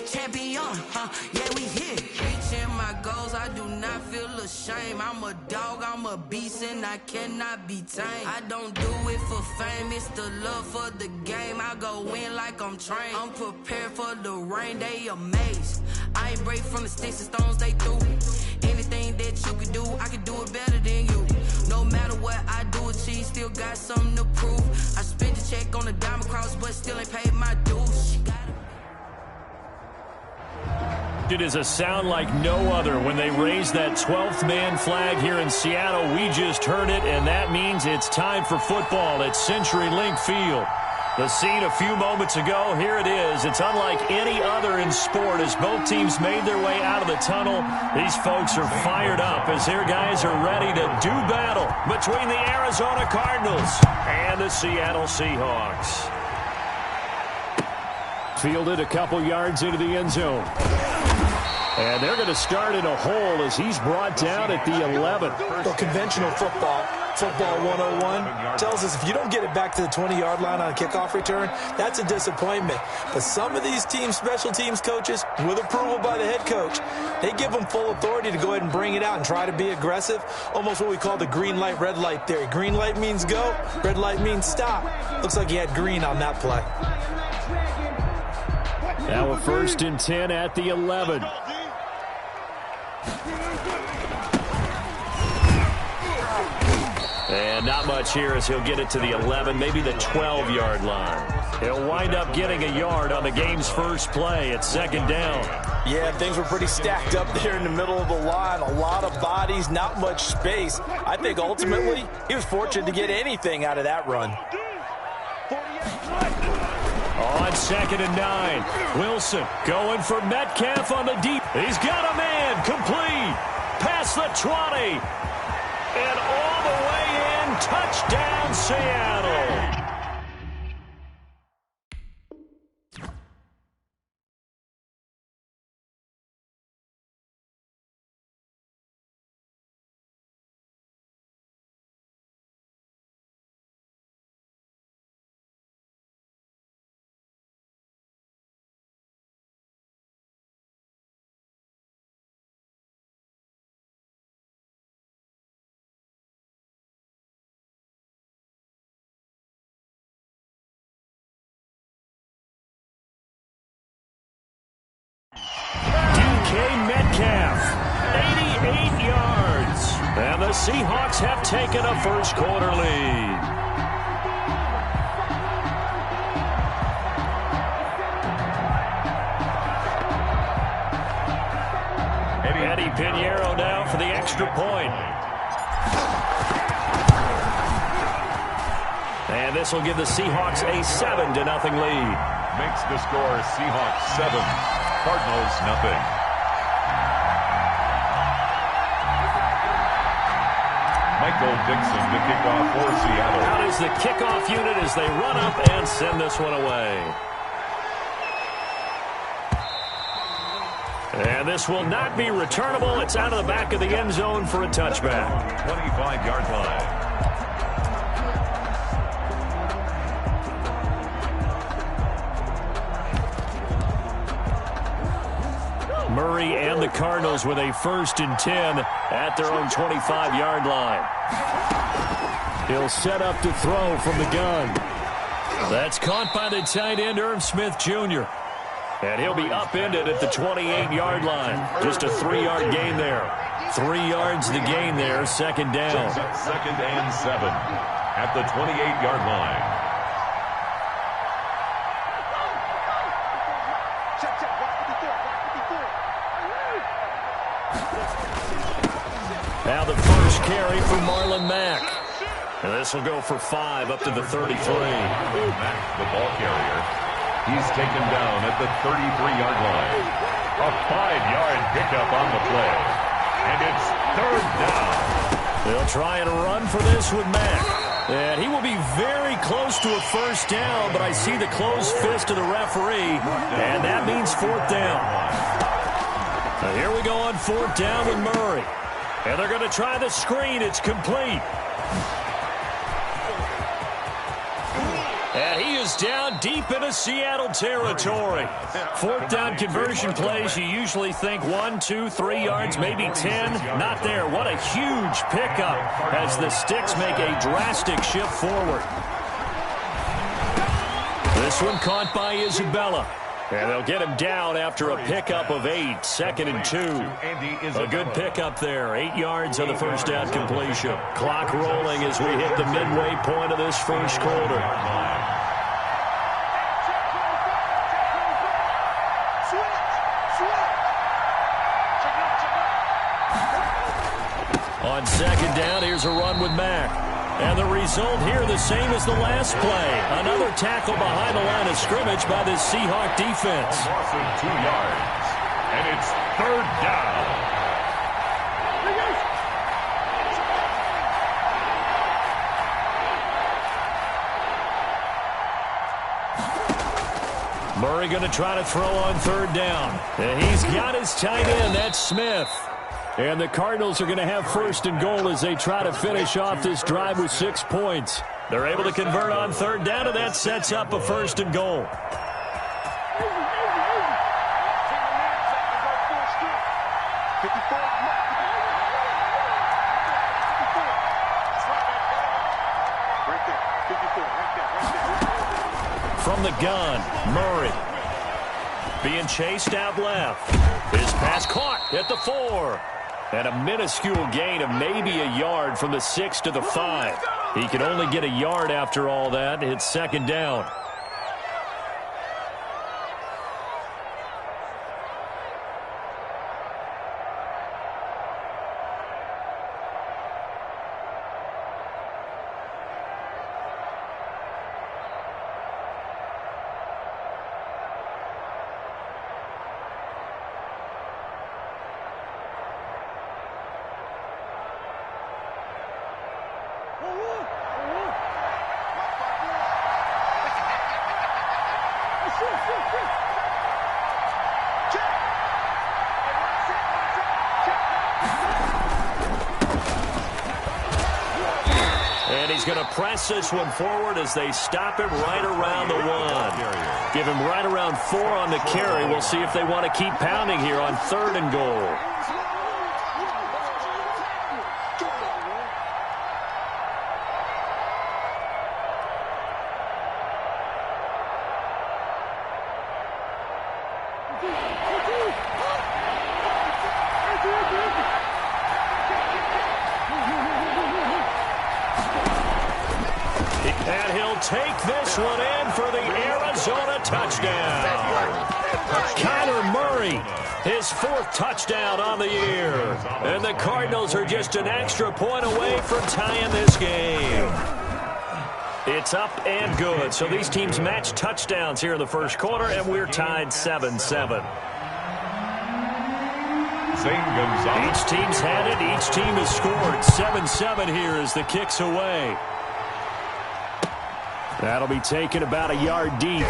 champion, yeah, we here. Reaching my goals, I do not feel ashamed. I'm a dog, I'm a beast, and I cannot be tamed. I don't do it for fame, it's the love for the game. I go in like I'm trained. I'm prepared for the rain, they amazed. I ain't break from the sticks and stones they threw. Anything that you can do, I can do it better than you. No matter what I do, achieve, still got something to prove. I spent the check on the diamond cross, but still ain't paid my dues. It is a sound like no other when they raise that 12th man flag here in Seattle. We just heard it, and that means it's time for football at CenturyLink Field. The scene a few moments ago, here it is. It's unlike any other in sport as both teams made their way out of the tunnel. These folks are fired up as their guys are ready to do battle between the Arizona Cardinals and the Seattle Seahawks. Fielded a couple yards into the end zone. And they're going to start in a hole as he's brought down at the 11. Well, conventional football 101, tells us if you don't get it back to the 20-yard line on a kickoff return, that's a disappointment. But some of these teams, special teams coaches, with approval by the head coach, they give them full authority to go ahead and bring it out and try to be aggressive, almost what we call the green light, red light theory. Green light means go, red light means stop. Looks like he had green on that play. Now a 1st and 10 at the 11. And not much here as he'll get it to the 11, maybe the 12-yard line. He'll wind up getting a yard on the game's first play at 2nd down. Yeah, things were pretty stacked up there in the middle of the line. A lot of bodies, not much space. I think ultimately he was fortunate to get anything out of that run. On 2nd and 9, Wilson going for Metcalf on the deep. He's got a man complete. Past the 20. And all the way in, touchdown Seattle. Metcalf, 88 yards. And the Seahawks have taken a first-quarter lead. Eddie Pinheiro now for the extra point. And this will give the Seahawks a 7-0 lead. Makes the score Seahawks 7, Cardinals nothing. Michael Dixon to kick off for Seattle. Out is the kickoff unit as they run up and send this one away. And this will not be returnable. It's out of the back of the end zone for a touchback. 25-yard line. Murray and the Cardinals with a 1st and 10 at their own 25-yard line. He'll set up to throw from the gun. That's caught by the tight end, Irv Smith Jr. And he'll be upended at the 28-yard line. Just a 3-yard gain there. 3 yards the gain there, 2nd down. 2nd and 7 at the 28-yard line. Now the first carry for Marlon Mack. And this will go for 5 up to the 33. Mack, the ball carrier. He's taken down at the 33-yard line. A 5-yard pickup on the play. And it's 3rd down. They'll try and run for this with Mack. And he will be very close to a 1st down, but I see the closed fist of the referee, and that means 4th down. Now here we go on 4th down with Murray. And they're going to try the screen. It's complete. And he is is down deep into Seattle territory. Fourth down conversion plays, you usually think 1, 2, 3 yards, maybe 10. Not there. What a huge pickup as the Sticks make a drastic shift forward. This one caught by Isabella. And they'll get him down after a pickup of 8, 2nd and 2. A good pickup there, 8 yards on the first down completion. Clock rolling as we hit the midway point of this first quarter. On 2nd down, here's a run with Mack. And the result here the same as the last play. Another tackle behind the line of scrimmage by this Seahawk defense. A loss of 2 yards. And it's 3rd down. Murray going to try to throw on 3rd down. And he's got his tight end. That's Smith. And the Cardinals are going to have 1st and goal as they try to finish off this drive with 6 points. They're able to convert on 3rd down, and that sets up a 1st and goal. From the gun, Murray. Being chased out left. His pass caught at the 4. And a minuscule gain of maybe a yard from the 6 to the 5. He can only get a yard after all that. It's 2nd down. And he's going to press this one forward as they stop him right around the 1. Give him right around 4 on the carry. We'll see if they want to keep pounding here on 3rd and goal. And he'll take this one in for the Arizona touchdown. Kyler Murray, his 4th touchdown on the year. And the Cardinals are just an extra point away from tying this game. It's up and good. So these teams match touchdowns here in the first quarter, and we're tied 7-7. Each team's had it. Each team has scored. 7-7 here as the kick's away. That'll be taken about a yard deep.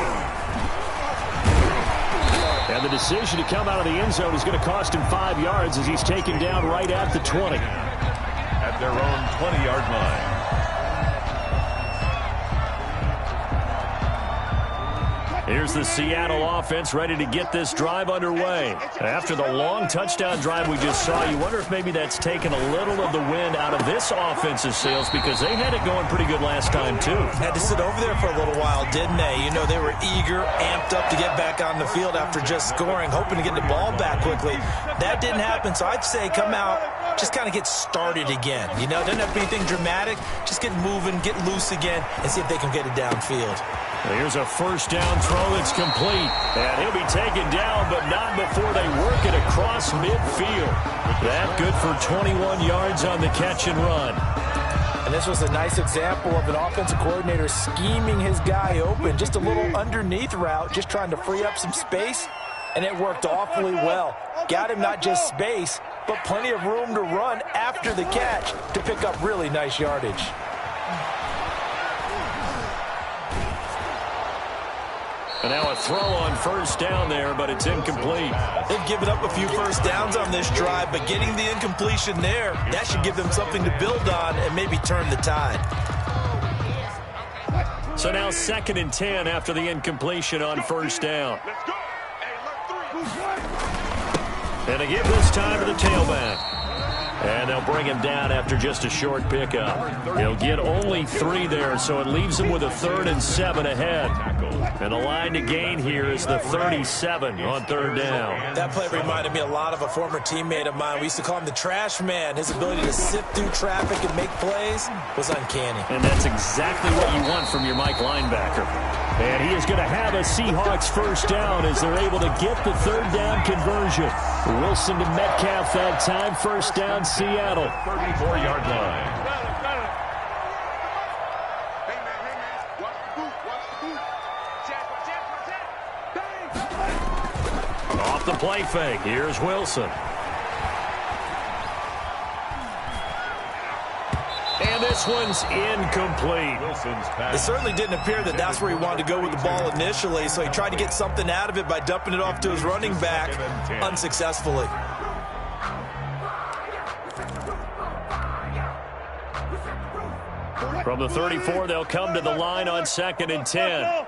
And the decision to come out of the end zone is going to cost him 5 yards as he's taken down right at the 20. At their own 20-yard line. Here's the Seattle offense ready to get this drive underway. After the long touchdown drive we just saw, you wonder if maybe that's taken a little of the wind out of this offensive sails because they had it going pretty good last time, too. Had to sit over there for a little while, didn't they? You know, they were eager, amped up to get back on the field after just scoring, hoping to get the ball back quickly. That didn't happen, so I'd say come out, just kind of get started again. You know, doesn't have to be anything dramatic. Just get moving, get loose again, and see if they can get it downfield. Here's a 1st down throw that's complete. And he'll be taken down, but not before they work it across midfield. That good for 21 yards on the catch and run. And this was a nice example of an offensive coordinator scheming his guy open. Just a little underneath route, just trying to free up some space. And it worked awfully well. Got him not just space, but plenty of room to run after the catch to pick up really nice yardage. And now a throw on 1st down there, but it's incomplete. They've given up a few 1st downs on this drive, but getting the incompletion there, that should give them something to build on and maybe turn the tide. So now 2nd and 10 after the incompletion on first down. And a give this time to the tailback. And they'll bring him down after just a short pickup. He'll get only 3 there, so it leaves him with a 3rd and 7 ahead. And the line to gain here is the 37 on 3rd down. That play reminded me a lot of a former teammate of mine. We used to call him the trash man. His ability to sift through traffic and make plays was uncanny. And that's exactly what you want from your Mike linebacker. And he is going to have a Seahawks first down as they're able to get the 3rd down conversion. Wilson to Metcalf that time. First down, Seattle. 34-yard line. Off the play fake. Here's Wilson. And this one's incomplete. It certainly didn't appear that that's where he wanted to go with the ball initially, so he tried to get something out of it by dumping it off to his running back unsuccessfully. From the 34, they'll come to the line on 2nd and 10.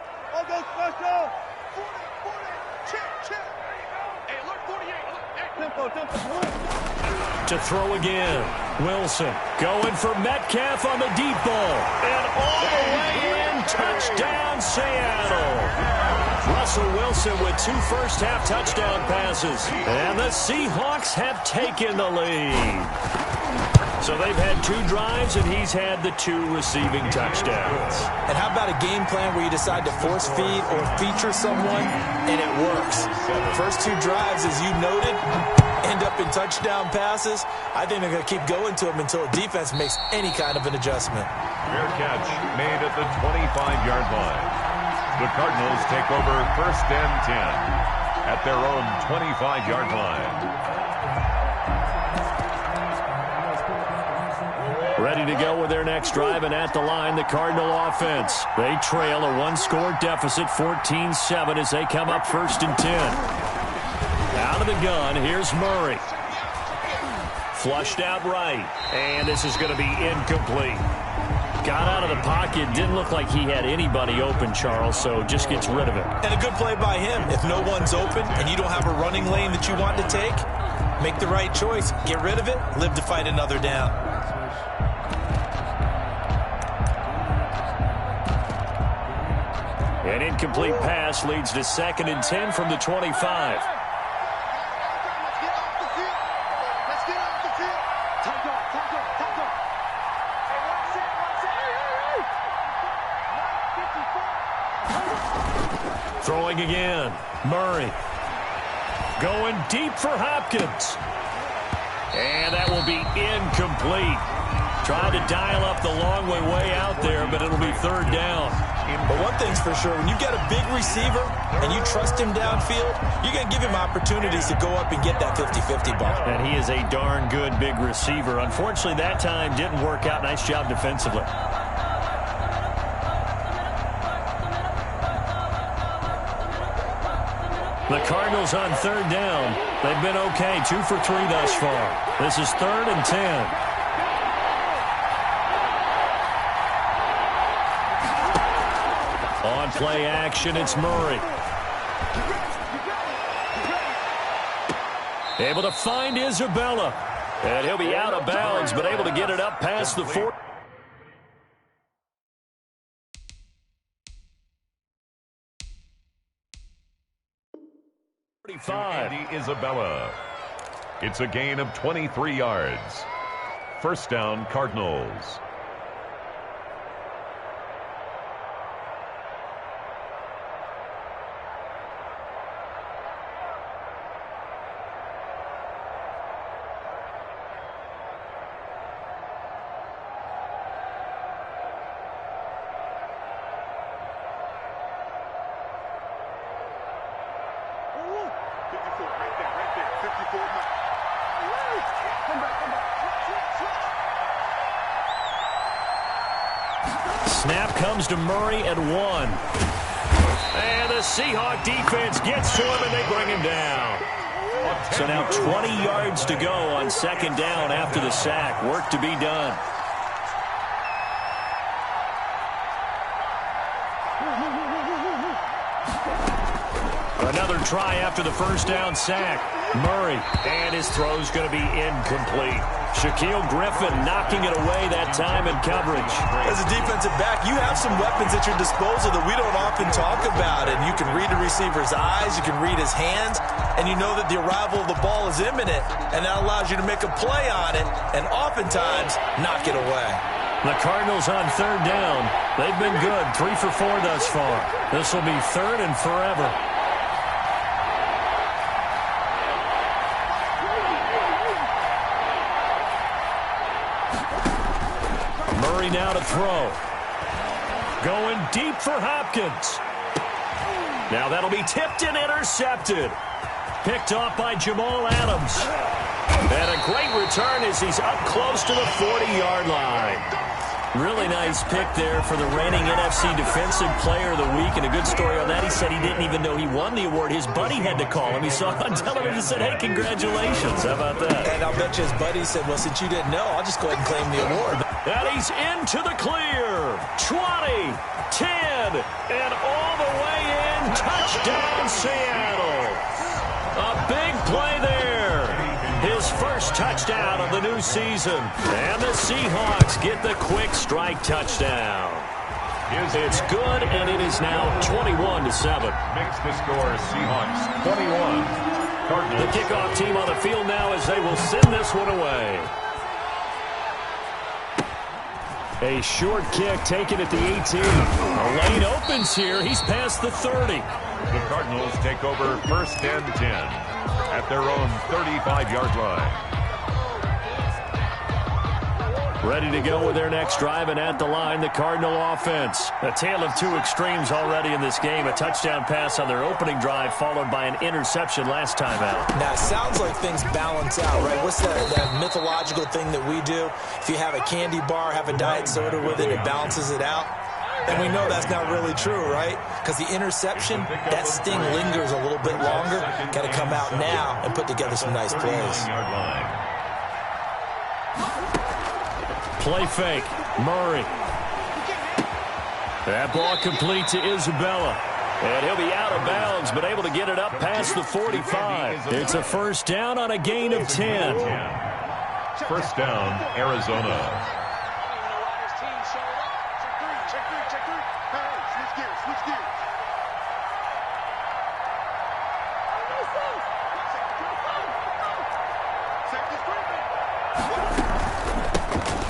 To throw again. Wilson going for Metcalf on the deep ball. And all the way in. Touchdown, Seattle. Russell Wilson with 2 first-half touchdown passes. And the Seahawks have taken the lead. So they've had 2 drives, and he's had the 2 receiving touchdowns. And how about a game plan where you decide to force feed or feature someone, and it works? First 2 drives, as you noted, end up in touchdown passes. I think they're going to keep going to them until the defense makes any kind of an adjustment. Fair catch made at the 25-yard line. The Cardinals take over 1st and 10 at their own 25-yard line. Ready to go with their next drive, and at the line, the Cardinal offense. They trail a 1-score deficit, 14-7, as they come up 1st and 10. Out of the gun, here's Murray. Flushed out right, and this is going to be incomplete. Got out of the pocket, didn't look like he had anybody open, Charles, so just gets rid of it. And a good play by him. If no one's open and you don't have a running lane that you want to take, make the right choice. Get rid of it, live to fight another down. An incomplete pass leads to 2nd and 10 from the 25. Throwing again. Murray. Going deep for Hopkins. And that will be incomplete. Trying to dial up the long way out there, but it'll be 3rd down. But one thing's for sure, when you get a big receiver and you trust him downfield, you're going to give him opportunities to go up and get that 50-50 ball. And he is a darn good big receiver. Unfortunately, that time didn't work out. Nice job defensively. The Cardinals on 3rd down. They've been okay, 2 for 3 thus far. This is 3rd and 10. On play action, it's Murray. Able to find Isabella. And he'll be out of bounds, but able to get it up past the 4. Andy Isabella. It's a gain of 23 yards. First down, Cardinals. Snap comes to Murray at 1. And the Seahawk defense gets to him, and they bring him down. So now 20 yards to go on 2nd down after the sack. Work to be done. Another try after the first down sack. Murray, and his throw's going to be incomplete. Shaquille Griffin knocking it away that time in coverage. As a defensive back, you have some weapons at your disposal that we don't often talk about. And you can read the receiver's eyes, you can read his hands, and you know that the arrival of the ball is imminent, and that allows you to make a play on it and oftentimes knock it away. The Cardinals on third down. They've been good, 3 for 4 thus far. This will be third and forever. Murray now to throw. Going deep for Hopkins. Now that'll be tipped and intercepted. Picked off by Jamal Adams. And a great return as he's up close to the 40-yard line. Really nice pick there for the reigning NFC Defensive Player of the Week. And a good story on that, he said he didn't even know he won the award. His buddy had to call him. He saw it on television and said, hey, congratulations. How about that? And I'll bet you his buddy said, well, since you didn't know, I'll just go ahead and claim the award. And he's into the clear. 20, 10, and all the way in. Touchdown, Seattle. A big play there. His first touchdown of the new season. And the Seahawks get the quick strike touchdown. It's good, and it is now 21-7. Makes the score Seahawks 21. Cardinals. The kickoff team on the field now as they will send this one away. A short kick taken at the 18. A lane opens here. He's past the 30. The Cardinals take over first and 10 at their own 35-yard line. Ready to go with their next drive, and at the line, the Cardinal offense. A tale of two extremes already in this game. A touchdown pass on their opening drive, followed by an interception last time out. Now, it sounds like things balance out, right? What's that mythological thing that we do? If you have a candy bar, have a diet soda with it, it balances it out. And we know that's not really true, right? Because the interception, that sting lingers a little bit longer. Got to come out now and put together some nice plays. Play fake. Murray. That ball complete to Isabella. And he'll be out of bounds, but able to get it up past the 45. It's a first down on a gain of 10. First down, Arizona.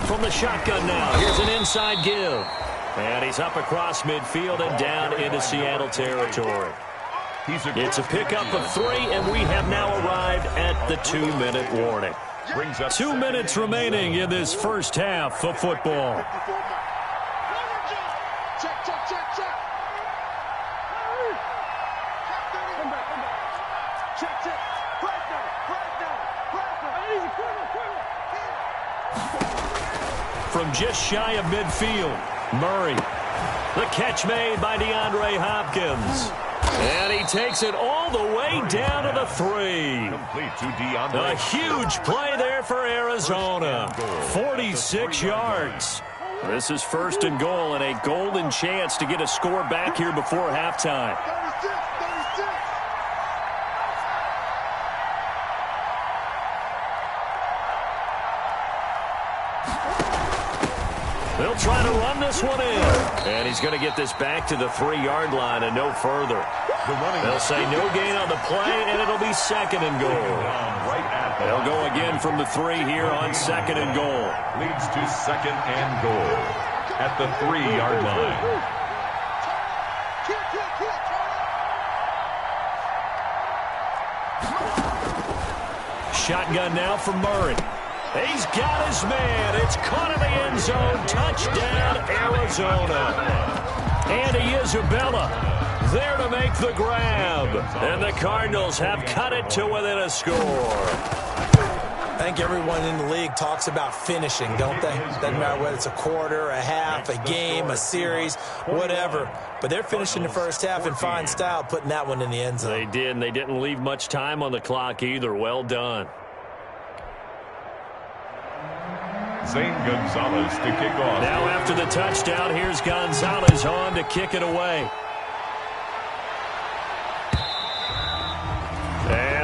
From the shotgun now, here's an inside give. And he's up across midfield and down into Seattle territory. It's a pickup of 3, and we have now arrived at the 2-minute warning. 2 minutes remaining in this first half of football. From just shy of midfield, Murray. The catch made by DeAndre Hopkins. And he takes it all the way down to the 3. Complete to DeAndre. A huge play there for Arizona. 46 yards. This is first and goal, and a golden chance to get a score back here before halftime. They'll try to run this one in. And he's going to get this back to the 3-yard line and no further. They'll say no gain on the play, and it'll be second and goal. They'll go again from the 3 here on second and goal. Leads to second and goal at the 3-yard line. Shotgun now from Murray. He's got his man. It's caught in the end zone. Touchdown, Arizona. Andy Isabella there to make the grab. And the Cardinals have cut it to within a score. I think everyone in the league talks about finishing, don't they? Doesn't matter whether it's a quarter, a half, a game, a series, whatever. But they're finishing the first half in fine style, putting that one in the end zone. They did, and they didn't leave much time on the clock either. Well done. Zane Gonzalez to kick off. Now after the touchdown, here's Gonzalez on to kick it away.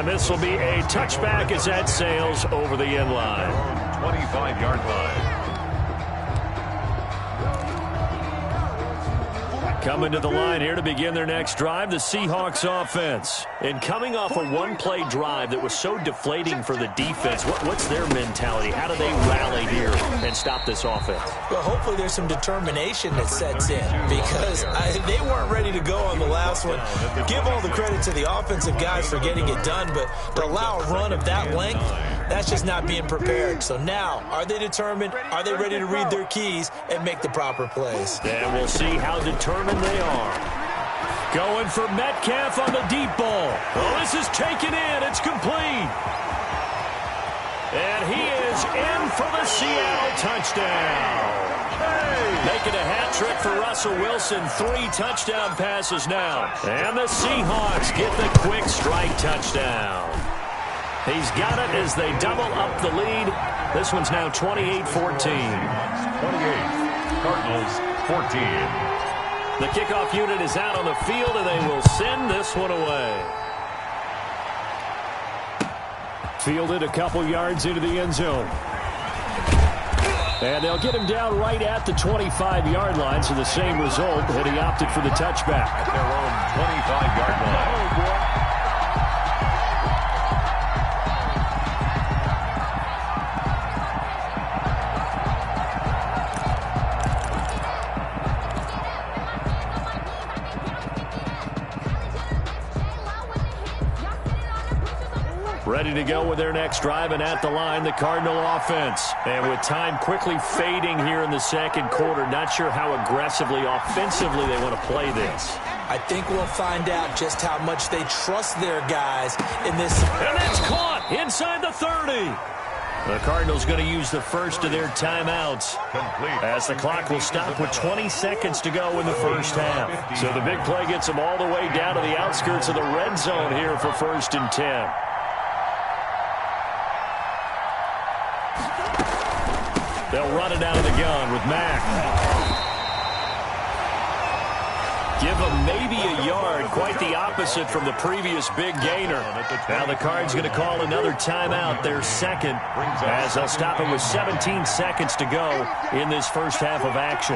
And this will be a touchback as that sails over the end line. 25-yard line. Coming to the line here to begin their next drive, the Seahawks offense. And coming off a one-play drive that was so deflating for the defense, what's their mentality? How do they rally here and stop this offense? Well, hopefully there's some determination that sets in because they weren't ready to go on the last one. Give all the credit to the offensive guys for getting it done, but to allow a run of that length, that's just not being prepared. So now, are they determined? Are they ready to read their keys and make the proper plays? And we'll see how determined they are. Going for Metcalf on the deep ball. Oh, this is taken in. It's complete. And he is in for the Seattle touchdown. Making a hat trick for Russell Wilson. 3 touchdown passes now. And the Seahawks get the quick strike touchdown. He's got it as they double up the lead. This one's now 28-14. 28. Cardinals 14. The kickoff unit is out on the field, and they will send this one away. Fielded a couple yards into the end zone. And they'll get him down right at the 25-yard line, so the same result, and he opted for the touchback. At their own 25-yard line. Ready to go with their next drive, and at the line, the Cardinal offense. And with time quickly fading here in the second quarter, not sure how aggressively, offensively they want to play this. I think we'll find out just how much they trust their guys in this. And it's caught inside the 30. The Cardinals going to use the first of their timeouts as the clock will stop with 20 seconds to go in the first half. So the big play gets them all the way down to the outskirts of the red zone here for 1st and 10. They'll run it out of the gun with Mack. Give them maybe a yard, quite the opposite from the previous big gainer. Now the Cards going to call another timeout, their second, as they'll stop it with 17 seconds to go in this first half of action.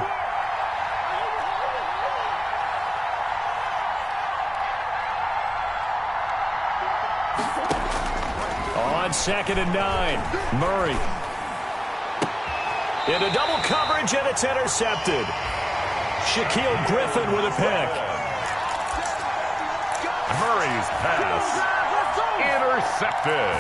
On 2nd and 9, Murray. Into double coverage, and it's intercepted. Shaquille Griffin with a pick. Murray's pass intercepted.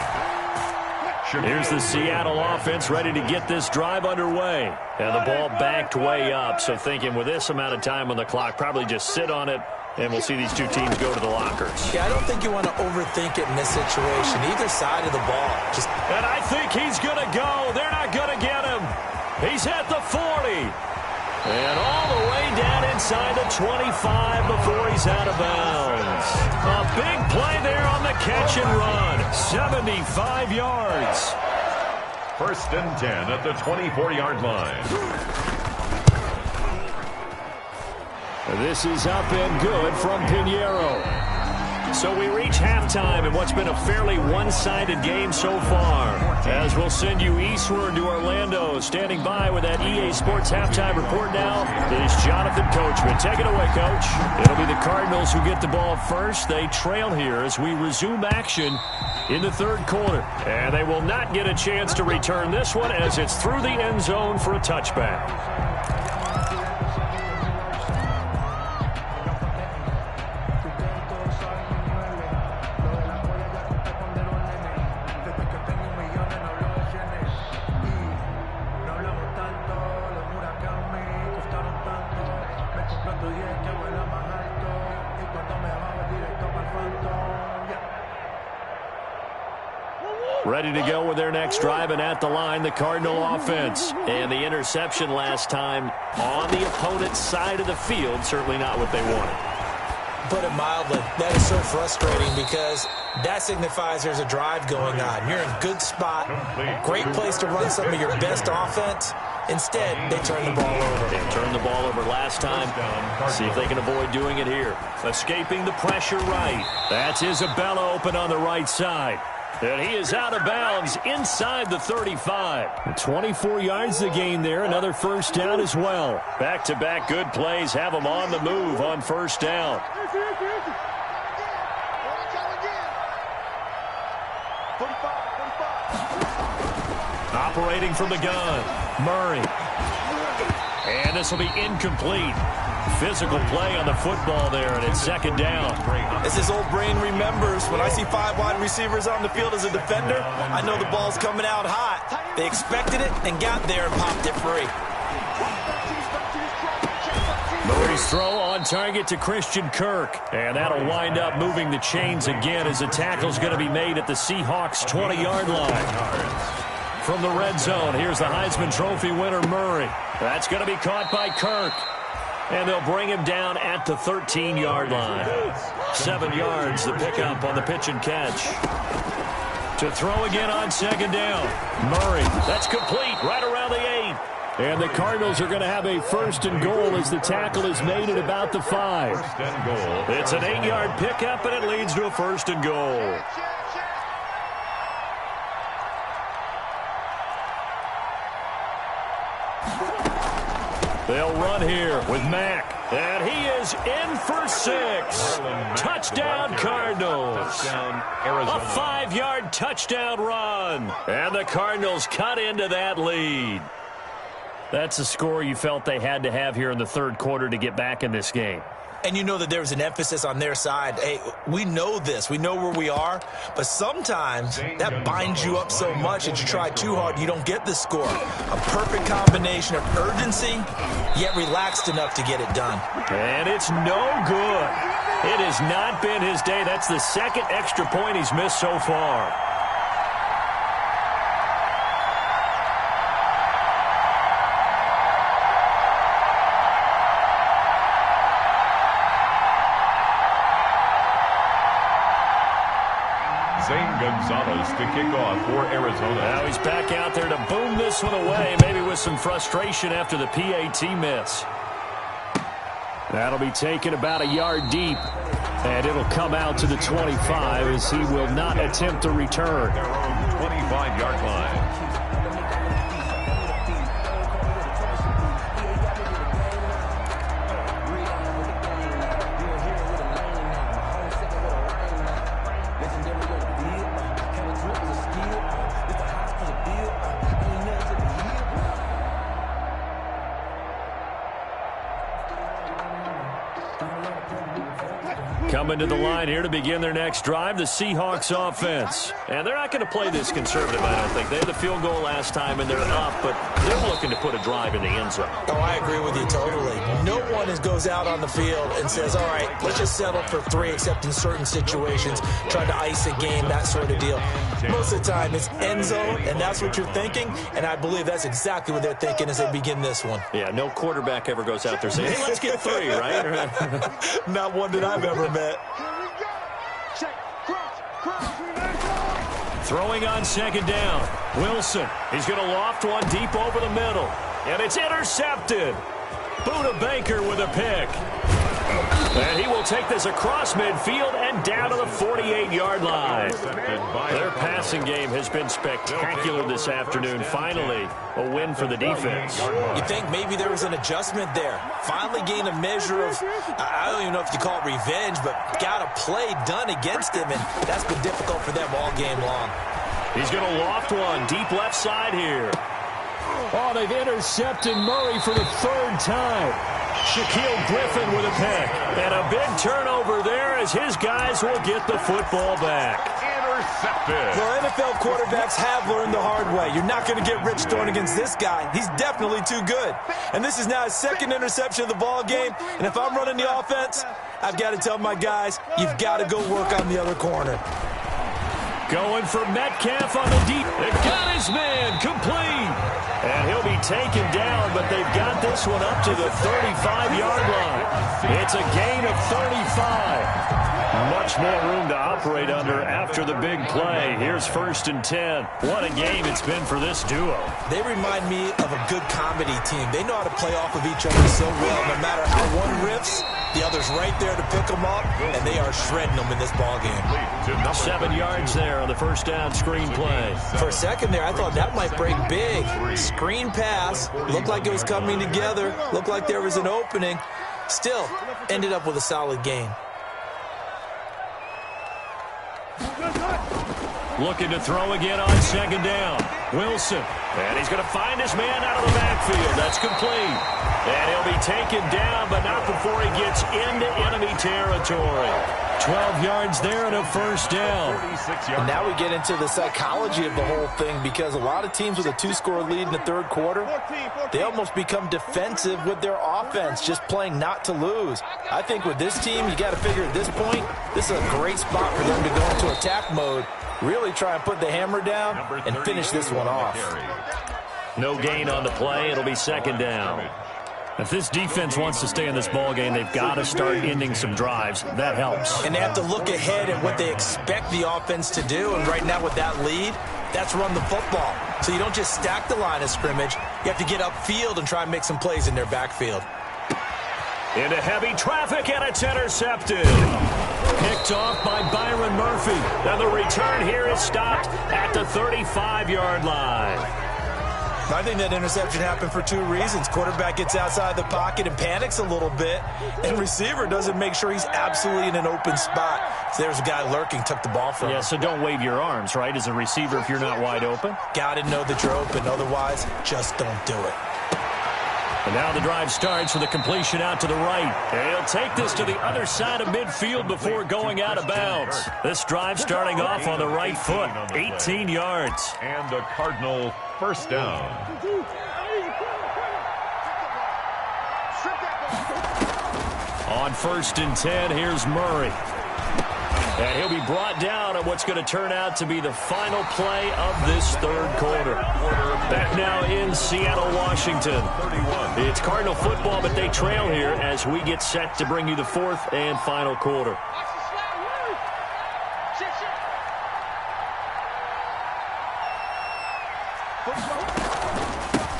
Here's the Seattle offense ready to get this drive underway. And the ball backed way up, so thinking with this amount of time on the clock, probably just sit on it, and we'll see these two teams go to the lockers. Yeah, I don't think you want to overthink it in this situation. Either side of the ball. And I think he's going to go. They're not going to get him. He's at the 40. And all the way down inside the 25 before he's out of bounds. A big play there on the catch and run. 75 yards. 1st and 10 at the 24-yard line. This is up and good from Pinheiro. So we reach halftime in what's been a fairly one-sided game so far. As we'll send you eastward to Orlando. Standing by with that EA Sports halftime report now is Jonathan Coachman. Take it away, Coach. It'll be the Cardinals who get the ball first. They trail here as we resume action in the 3rd quarter. And they will not get a chance to return this one as it's through the end zone for a touchback. Ready to go with their next drive, and at the line, the Cardinal offense. And the interception last time on the opponent's side of the field, certainly not what they wanted. Put it mildly, that is so frustrating because that signifies there's a drive going on. You're in a good spot, great place to run some of your best offense. Instead, they turn the ball over. They turned the ball over last time. See if they can avoid doing it here. Escaping the pressure right. That's Isabella open on the right side. And he is out of bounds inside the 35. 24 yards to gain there. Another first down as well. Back-to-back good plays have them on the move on first down. Operating from the gun, Murray. And this will be incomplete. Physical play on the football there, and it's second down. As his old brain remembers, when I see 5 wide receivers on the field as a defender, I know the ball's coming out hot. They expected it and got there and popped it free. Murray's throw on target to Christian Kirk. And that'll wind up moving the chains again as the tackle's going to be made at the Seahawks' 20-yard line. From the red zone, here's the Heisman Trophy winner, Murray. That's going to be caught by Kirk. And they'll bring him down at the 13-yard line. 7 yards, the pickup on the pitch and catch. To throw again on second down. Murray, that's complete, right around the 8. And the Cardinals are going to have a first and goal as the tackle is made at about the 5. First and goal. It's an 8-yard pickup, and it leads to a first and goal. They'll run here with Mack. And he is in for 6. Touchdown, Cardinals. A 5-yard touchdown run. And the Cardinals cut into that lead. That's a score you felt they had to have here in the third quarter to get back in this game. And you know that there was an emphasis on their side. Hey, we know this. We know where we are. But sometimes that binds you up so much that you try too hard, you don't get the score. A perfect combination of urgency, yet relaxed enough to get it done. And it's no good. It has not been his day. That's the second extra point he's missed so far. Gonzalez to kick off for Arizona. Now he's back out there to boom this one away, maybe with some frustration after the PAT miss. That'll be taken about a yard deep, and it'll come out to the 25 as he will not attempt to return. Their own 25-yard line. Coming to the line here to begin their next drive, the Seahawks offense. And they're not going to play this conservative, I don't think. They had the field goal last time, and they're up, but they're looking to put a drive in the end zone. Oh, I agree with you totally. No one goes out on the field and says, all right, let's just settle for 3, except in certain situations, try to ice a game, that sort of deal. Most of the time, it's end zone, and that's what you're thinking, and I believe that's exactly what they're thinking as they begin this one. Yeah, no quarterback ever goes out there saying, hey, let's get 3, right? Not one that I've ever met. Throwing on second down. Wilson. He's going to loft one deep over the middle. And it's intercepted. Buda Baker with a pick. And he will take this across midfield and down to the 48-yard line. Their passing game has been spectacular this afternoon. Finally, a win for the defense. You think maybe there was an adjustment there. Finally gained a measure of, I don't even know if you call it revenge, but got a play done against him, and that's been difficult for them all game long. He's going to loft one deep left side here. Oh, they've intercepted Murray for the 3rd time. Shaquille Griffin with a pick. And a big turnover there as his guys will get the football back. Intercepted. Well, NFL quarterbacks have learned the hard way. You're not going to get rich throwing against this guy. He's definitely too good. And this is now his 2nd interception of the ball game. And if I'm running the offense, I've got to tell my guys, you've got to go work on the other corner. Going for Metcalf on the deep. They've got his man complete. And he'll be taken down, but they've got this one up to the 35-yard line. It's a gain of 35. Much more room to operate under after the big play. Here's 1st and 10. What a game it's been for this duo. They remind me of a good comedy team. They know how to play off of each other so well. No matter how one riffs, the other's right there to pick them up, and they are shredding them in this ballgame. 7 yards there on the first down screen play. For a second there, I thought that might break big. Screen pass. Looked like it was coming together. Looked like there was an opening. Still, ended up with a solid gain. Looking to throw again on 2nd down. Wilson. And he's going to find his man out of the backfield. That's complete. And he'll be taken down, but not before he gets into enemy territory. 12 yards there and a 1st down. And now we get into the psychology of the whole thing, because a lot of teams with a 2-score lead in the 3rd quarter, they almost become defensive with their offense, just playing not to lose. I think with this team, you got to figure at this point, this is a great spot for them to go into attack mode, really try and put the hammer down and finish this one off. No gain on the play. It'll be 2nd down. If this defense wants to stay in this ballgame, they've got to start ending some drives. That helps. And they have to look ahead at what they expect the offense to do. And right now with that lead, that's run the football. So you don't just stack the line of scrimmage. You have to get upfield and try and make some plays in their backfield. Into heavy traffic, and it's intercepted. Picked off by Byron Murphy. And the return here is stopped at the 35-yard line. I think that interception happened for 2 reasons. Quarterback gets outside the pocket and panics a little bit, and receiver doesn't make sure he's absolutely in an open spot. So there's a guy lurking, took the ball from him. Yeah, so don't wave your arms, right, as a receiver if you're not wide open. Got to know that you're open. Otherwise, just don't do it. And now the drive starts with a completion out to the right. And he'll take this to the other side of midfield before going out of bounds. This drive starting off on the right foot, 18 yards. And the Cardinal 1st down. On 1st and 10, here's Murray. And he'll be brought down at what's going to turn out to be the final play of this 3rd quarter. Back now in Seattle, Washington. It's Cardinal football, but they trail here as we get set to bring you the 4th and final quarter.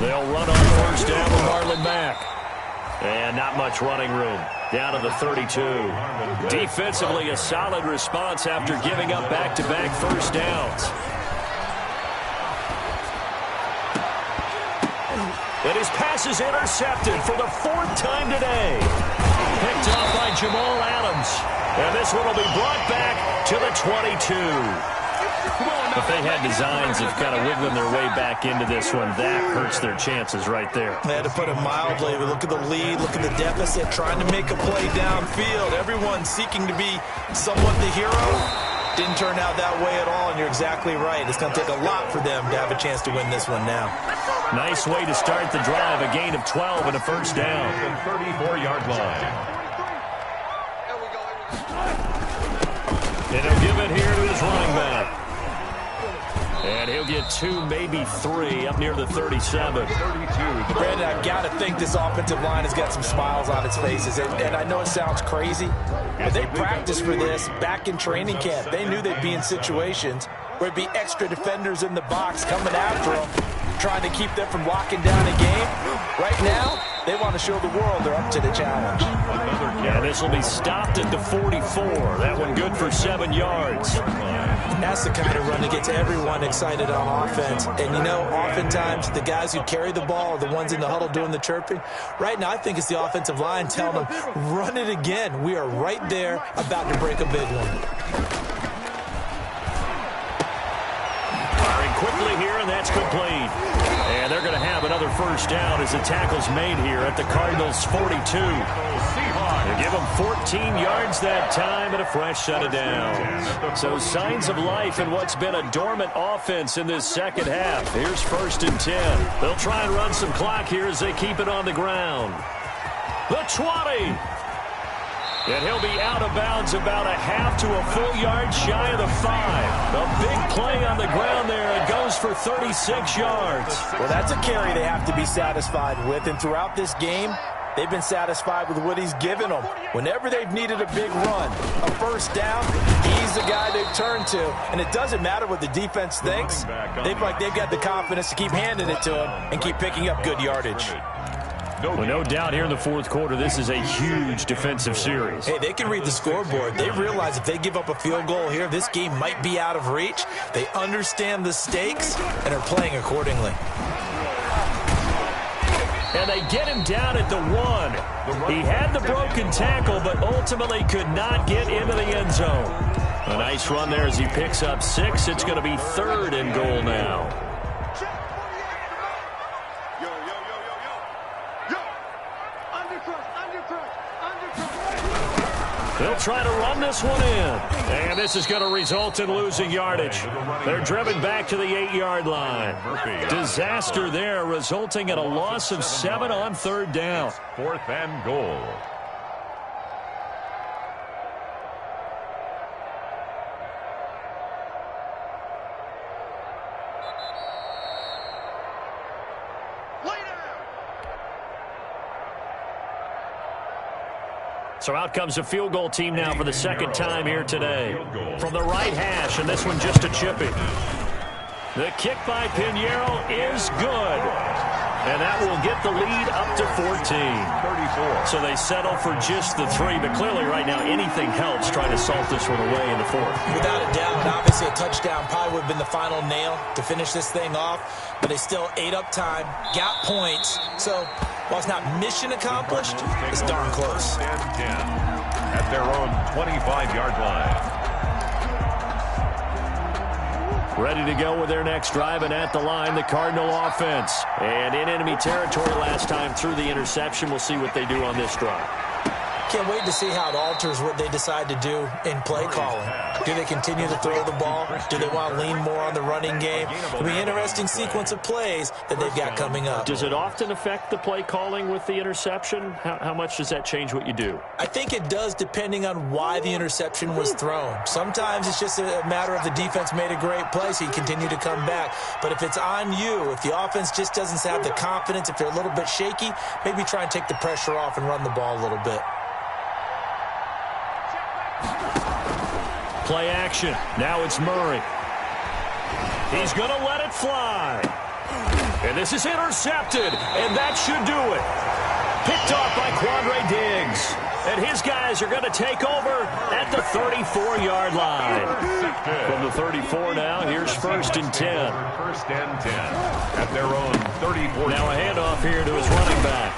They'll run on 1st down with Marlon Mack. And not much running room. Down to the 32. Defensively, a solid response after giving up back-to-back 1st downs. And his pass is intercepted for the 4th time today. Picked off by Jamal Adams. And this one will be brought back to the 22. If they had designs of kind of wiggling their way back into this one, that hurts their chances right there. They had to put it mildly. Look at the lead, look at the deficit, trying to make a play downfield. Everyone seeking to be somewhat the hero. Didn't turn out that way at all, and you're exactly right. It's going to take a lot for them to have a chance to win this one now. Nice way to start the drive, a gain of 12 and a 1st down. 34-yard line. And he'll give it here to his running back. And he'll get 2, maybe 3, up near the 37. Brandon, I've got to think this offensive line has got some smiles on its faces. And I know it sounds crazy, but they practiced for this back in training camp. They knew they'd be in situations where it'd be extra defenders in the box coming after them, trying to keep them from locking down a game. Right now, they want to show the world they're up to the challenge. Yeah, this will be stopped at the 44. That one good for 7 yards. That's the kind of run that gets everyone excited on offense. And, you know, oftentimes the guys who carry the ball are the ones in the huddle doing the chirping. Right now, I think it's the offensive line telling them, run it again. We are right there about to break a big one. Firing quickly here, and that's complete. And they're going to have another 1st down as the tackle's made here at the Cardinals' 42. They give them 14 yards that time and a fresh set of downs. So signs of life in what's been a dormant offense in this 2nd half. Here's 1st and 10. They'll try and run some clock here as they keep it on the ground. The 20. And he'll be out of bounds about a half to a full yard shy of the 5. A big play on the ground there. It goes for 36 yards. Well, that's a carry they have to be satisfied with. And throughout this game, they've been satisfied with what he's given them. Whenever they've needed a big run, a first down, he's the guy they've turned to. And it doesn't matter what the defense thinks. They've got the confidence to keep handing it to him and keep picking up good yardage. Well, no doubt here in the fourth quarter, this is a huge defensive series. Hey, they can read the scoreboard. They realize if they give up a field goal here, this game might be out of reach. They understand the stakes and are playing accordingly. And they get him down at the 1. He had the broken tackle, but ultimately could not get into the end zone. A nice run there as he picks up 6. It's going to be 3rd and goal now. They'll try to run this one in. And this is going to result in losing yardage. They're driven back to the 8-yard line. Disaster there, resulting in a loss of 7 on 3rd down. 4th and goal. So out comes a field goal team now for the 2nd time here today. From the right hash, and this one just a chippy. The kick by Pinheiro is good. And that will get the lead up to 14. 34. So they settle for just the 3, but clearly right now anything helps trying to salt this one away in the 4th. Without a doubt, obviously a touchdown probably would have been the final nail to finish this thing off, but they still ate up time, got points. So while it's not mission accomplished, it's darn close. 10 at their own 25-yard line. Ready to go with their next drive, and at the line, the Cardinal offense. And in enemy territory last time through the interception. We'll see what they do on this drive. Can't wait to see how it alters what they decide to do in play calling. Do they continue to throw the ball? Do they want to lean more on the running game? It'll be an interesting sequence of plays that they've got coming up. Does it often affect the play calling with the interception? How much does that change what you do? I think it does, depending on why the interception was thrown. Sometimes it's just a matter of the defense made a great play, so you continue to come back. But if it's on you, if the offense just doesn't have the confidence, if they're a little bit shaky, maybe try and take the pressure off and run the ball a little bit. Play action. Now it's Murray. He's going to let it fly. And this is intercepted, and that should do it. Picked off by Quandre Diggs. And his guys are going to take over at the 34-yard line. From the 34 now, here's 1st and 10. 1st and 10 at their own 34. Now a handoff here to his running back.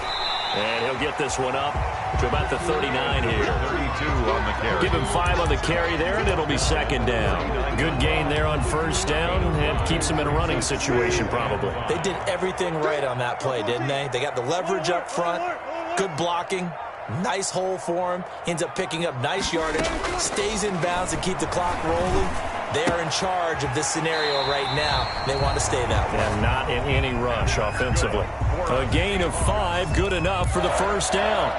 And he'll get this one up to about the 39 here. 32 on the carry. Give him 5 on the carry there, and it'll be 2nd down. Good gain there on 1st down, and keeps him in a running situation probably. They did everything right on that play, didn't they? They got the leverage up front, good blocking, nice hole for him. Ends up picking up nice yardage, stays in bounds to keep the clock rolling. They are in charge of this scenario right now. They want to stay that way. And not in any rush offensively. A gain of 5, good enough for the 1st down.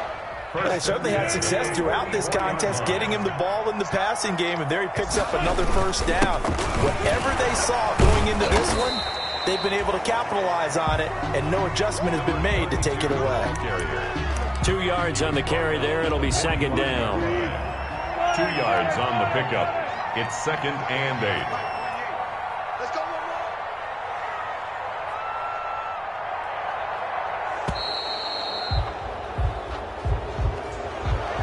They certainly had success throughout this contest, getting him the ball in the passing game, and there he picks up another 1st down. Whatever they saw going into this one, they've been able to capitalize on it, and no adjustment has been made to take it away. 2 yards on the carry there. It'll be 2nd down. 2 yards on the pickup. It's 2nd and 8. Let's go.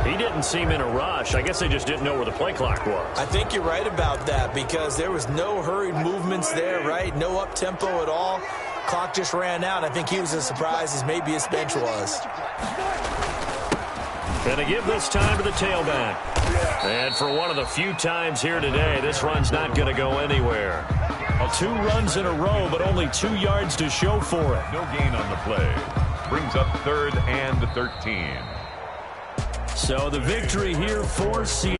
He didn't seem in a rush. I guess they just didn't know where the play clock was. I think you're right about that, because there was no hurried movements there, right? No up-tempo at all. Clock just ran out. I think he was as surprised as maybe his bench was. Gonna give this time to the tailback. And for one of the few times here today, this run's not going to go anywhere. 2 runs in a row, but only 2 yards to show for it. No gain on the play. Brings up 3rd and 13. So the victory here for Seattle.